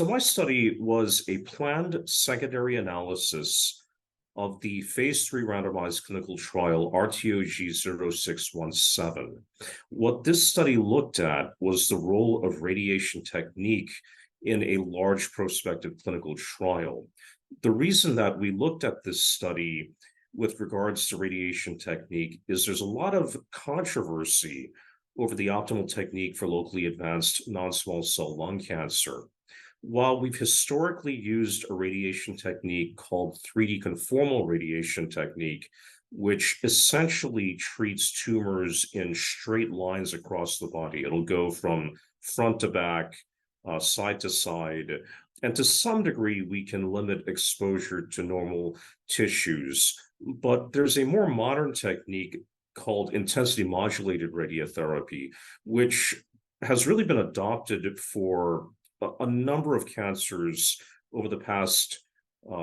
So my study was a planned secondary analysis of the phase 3 randomized clinical trial RTOG-0617. What this study looked at was the role of radiation technique in a large prospective clinical trial. The reason that we looked at this study with regards to radiation technique is there's a lot of controversy over the optimal technique for locally advanced non-small cell lung cancer. While we've historically used a radiation technique called 3D conformal radiation technique, which essentially treats tumors in straight lines across the body, it'll go from front to back, side to side, and to some degree, we can limit exposure to normal tissues. But there's a more modern technique called intensity modulated radiotherapy, which has really been adopted for a number of cancers over the past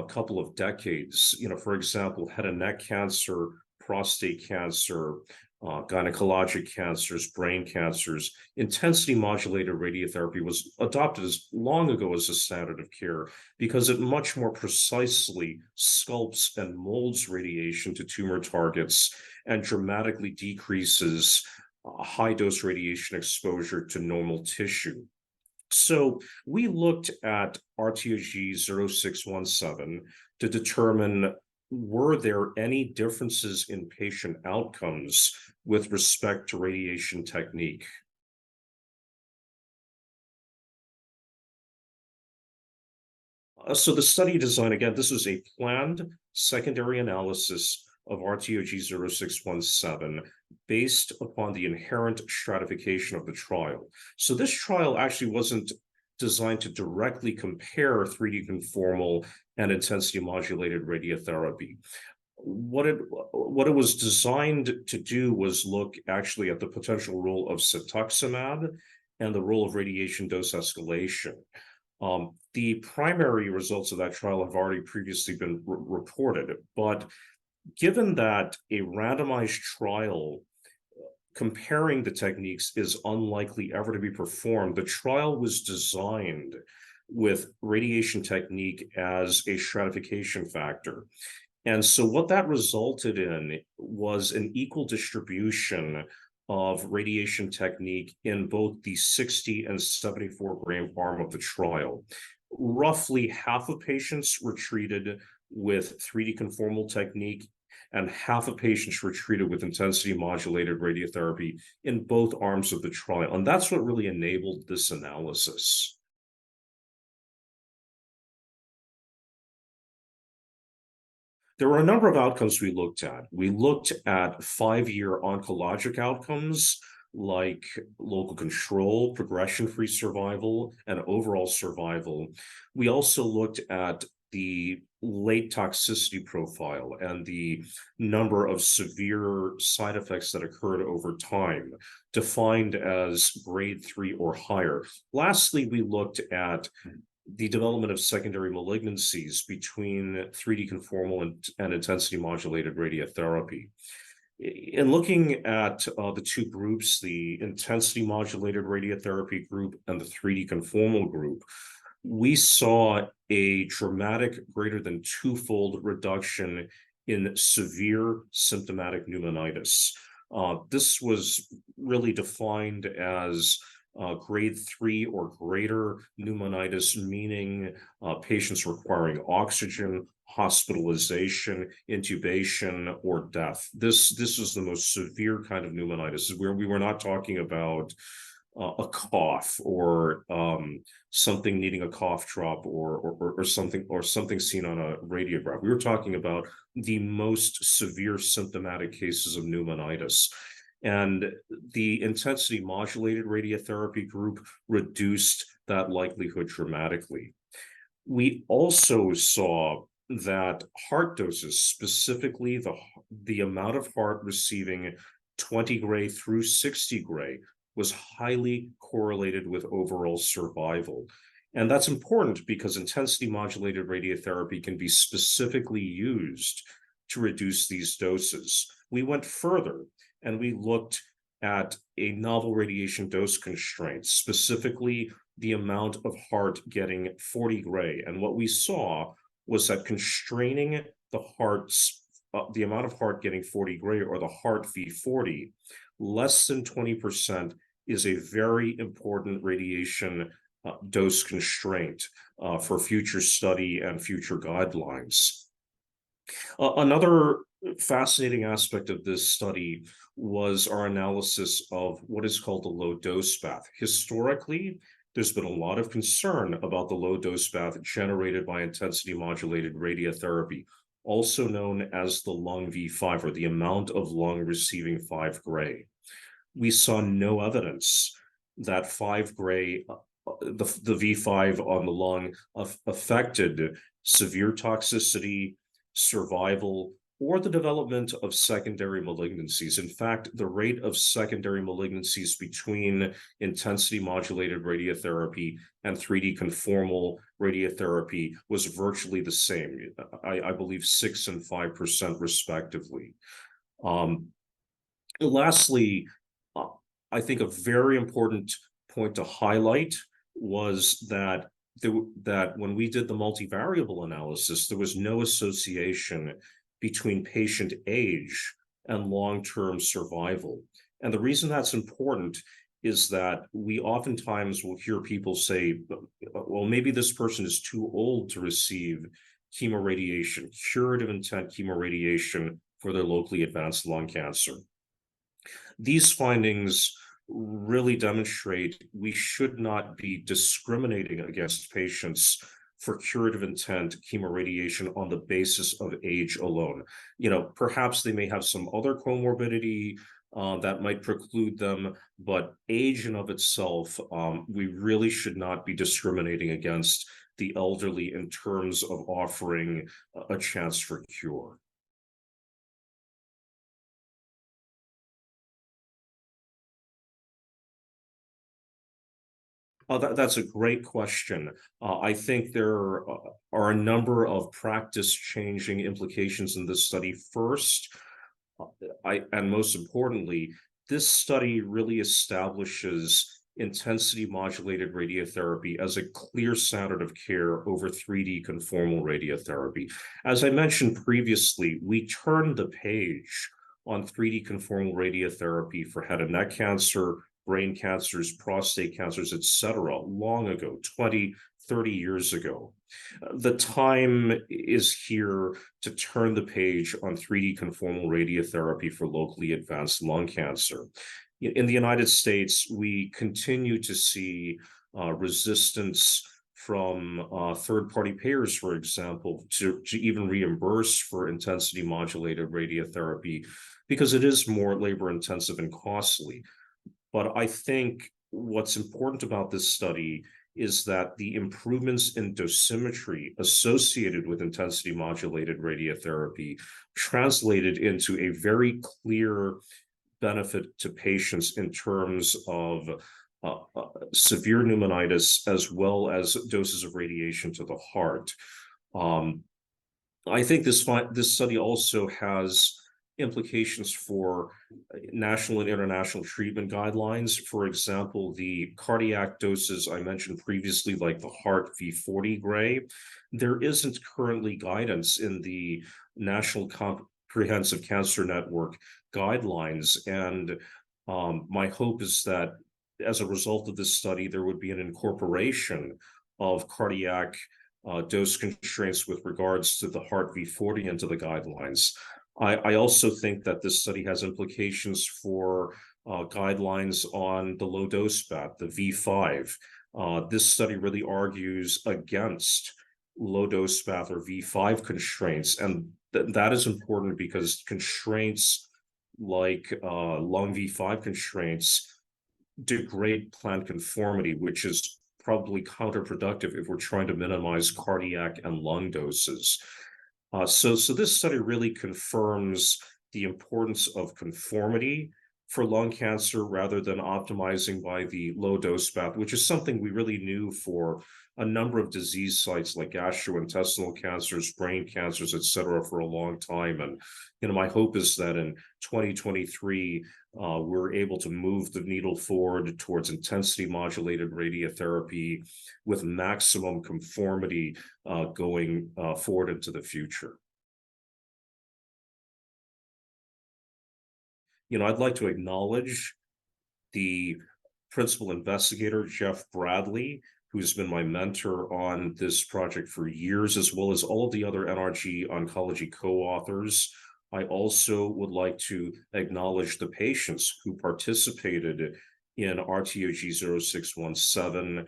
couple of decades. For example, head and neck cancer, prostate cancer, gynecologic cancers, brain cancers. Intensity modulated radiotherapy was adopted as long ago as a standard of care because it much more precisely sculpts and molds radiation to tumor targets and dramatically decreases high dose radiation exposure to normal tissue. So we looked at RTOG 0617 to determine, were there any differences in patient outcomes with respect to radiation technique? So the study design, again, this was a planned secondary analysis of RTOG 0617 based upon the inherent stratification of the trial. So this trial actually wasn't designed to directly compare 3D conformal and intensity modulated radiotherapy. What it was designed to do was look actually at the potential role of cetuximab and the role of radiation dose escalation. The primary results of that trial have already previously been reported, but given that a randomized trial comparing the techniques is unlikely ever to be performed, the trial was designed with radiation technique as a stratification factor. And so what that resulted in was an equal distribution of radiation technique in both the 60 and 74 gram arm of the trial. Roughly half of patients were treated with 3D conformal technique, and half of patients were treated with intensity modulated radiotherapy in both arms of the trial. And that's what really enabled this analysis. There were a number of outcomes we looked at. We looked at 5-year oncologic outcomes like local control, progression-free survival, and overall survival. We also looked at the late toxicity profile and the number of severe side effects that occurred over time, defined as grade 3 or higher. Lastly, we looked at the development of secondary malignancies between 3D conformal and intensity modulated radiotherapy. In looking at the two groups, the intensity modulated radiotherapy group and the 3D conformal group, we saw a dramatic greater than twofold reduction in severe symptomatic pneumonitis. This was really defined as grade 3 or greater pneumonitis, meaning patients requiring oxygen, hospitalization, intubation, or death. This is the most severe kind of pneumonitis, where we were not talking about a cough or something needing a cough drop or something seen on a radiograph. We were talking about the most severe symptomatic cases of pneumonitis. And the intensity modulated radiotherapy group reduced that likelihood dramatically. We also saw that heart doses, specifically the amount of heart receiving 20 gray through 60 gray, was highly correlated with overall survival. And that's important because intensity modulated radiotherapy can be specifically used to reduce these doses. We went further and we looked at a novel radiation dose constraint, specifically the amount of heart getting 40 gray. And what we saw was that constraining the heart's the amount of heart getting 40 gray, or the heart V40, less than 20% is a very important radiation dose constraint for future study and future guidelines. Another fascinating aspect of this study was our analysis of what is called the low dose bath. Historically, there's been a lot of concern about the low dose bath generated by intensity modulated radiotherapy, also known as the lung V5, or the amount of lung receiving 5 gray. We saw no evidence that 5 gray, the V5 on the lung, affected severe toxicity, survival, or the development of secondary malignancies. In fact, the rate of secondary malignancies between intensity modulated radiotherapy and 3D conformal radiotherapy was virtually the same. I believe 6 and 5% respectively. Lastly, I think a very important point to highlight was that when we did the multivariable analysis, there was no association between patient age and long-term survival. And the reason that's important is that we oftentimes will hear people say, well, maybe this person is too old to receive chemoradiation, curative intent chemoradiation for their locally advanced lung cancer. These findings really demonstrate we should not be discriminating against patients for curative intent chemoradiation on the basis of age alone. Perhaps they may have some other comorbidity that might preclude them, but age in of itself, we really should not be discriminating against the elderly in terms of offering a chance for cure. That's a great question. I think there are a number of practice-changing implications in this study. First, and most importantly, this study really establishes intensity modulated radiotherapy as a clear standard of care over 3D conformal radiotherapy. As I mentioned previously, we turned the page on 3D conformal radiotherapy for head and neck cancer, brain cancers, prostate cancers, etc., long ago, 20, 30 years ago. The time is here to turn the page on 3D conformal radiotherapy for locally advanced lung cancer. In the United States, we continue to see resistance from third-party payers, for example, to even reimburse for intensity modulated radiotherapy because it is more labor-intensive and costly. But I think what's important about this study is that the improvements in dosimetry associated with intensity modulated radiotherapy translated into a very clear benefit to patients in terms of severe pneumonitis as well as doses of radiation to the heart. I think this study also has implications for national and international treatment guidelines. For example, the cardiac doses I mentioned previously, like the heart V40 gray, there isn't currently guidance in the National Comprehensive Cancer Network guidelines. And my hope is that as a result of this study, there would be an incorporation of cardiac dose constraints with regards to the heart V40 into the guidelines. I also think that this study has implications for guidelines on the low dose bath, the V5. This study really argues against low dose bath or V5 constraints, and that is important because constraints like lung V5 constraints degrade plant conformity, which is probably counterproductive if we're trying to minimize cardiac and lung doses. So this study really confirms the importance of conformity for lung cancer rather than optimizing by the low dose bath, which is something we really knew for a number of disease sites like gastrointestinal cancers, brain cancers, et cetera, for a long time. And, my hope is that in 2023, we're able to move the needle forward towards intensity modulated radiotherapy with maximum conformity going forward into the future. I'd like to acknowledge the principal investigator, Jeff Bradley, who's been my mentor on this project for years, as well as all of the other NRG oncology co-authors. I also would like to acknowledge the patients who participated in RTOG 0617.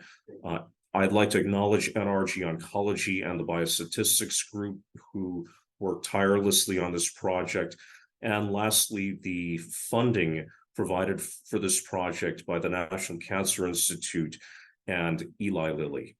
I'd like to acknowledge NRG Oncology and the Biostatistics Group who worked tirelessly on this project. And lastly, the funding provided for this project by the National Cancer Institute and Eli Lilly.